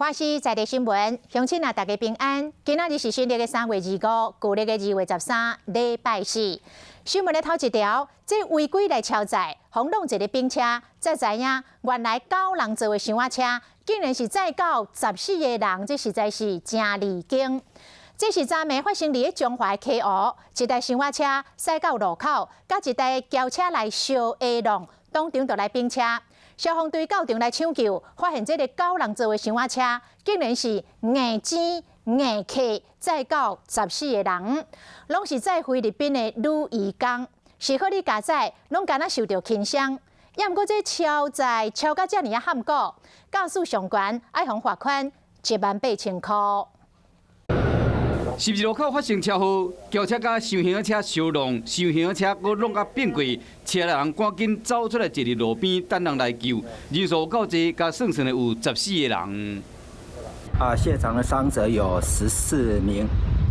欢喜在地新闻，乡亲啊，大家平安。今仔日是新历的3月25，旧历的2月13，礼拜四。新闻的头一条，这违规来超载，轰弄一个兵车，才知影原来9人座的厢仔车，竟然是载到14个人，这实在是真离经。这是昨暝发生伫中华溪湖，一台厢仔车驶到路口，甲一台轿车来相下弄，当场就来冰车。消防队到场来抢救，发现这个9人座的厢仔车，竟然是硬钱硬客载到14个人，拢是载菲律宾的女移工。是好你加载，拢敢若受到轻伤。也毋过这超载超到遮尔啊喊过，驾驶上悬爱罚款18000块。12路口发生车祸，轿车甲厢型车相撞，厢型车搁弄甲变轨，车内人赶紧走出来，坐伫路边等人来救。人数够济，甲算算的有14个人。现场的伤者有14名，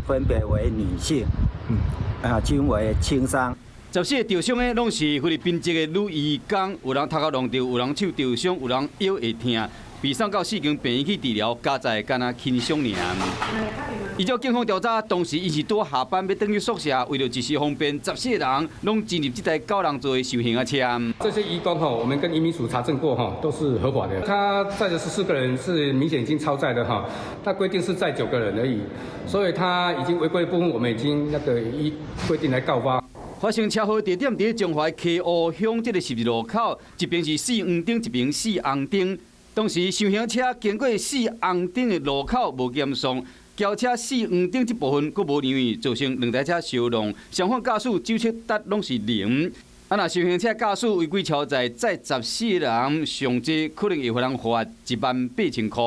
分别为女性，均为轻伤。14个受伤的拢是菲律宾籍的女移工，有人头壳弄着，有人手受伤，有人腰会痛。被送到4间病院去治疗，加在干那轻伤尔。依照警方调查，当时伊是拄下班要回去宿舍，为了一时方便，14个人拢进入这台9人座的厢型车。这些移工我们跟移民署查证过都是合法的。他载的14个人是明显已经超载的他规定是载9个人而已，所以他已经违规的部分，我们已经依规定来告发。发生车祸地点伫中华溪湖乡这个12路口，一边是4黄灯，一边4红灯。当时厢型车经过4红灯的路口无减速，轿车4黄灯这部分佫无让位，造成2台车相撞。相反驾驶酒测值拢是0。若厢型车驾驶违规超载，载14个人，上济可能会互人罚18000块。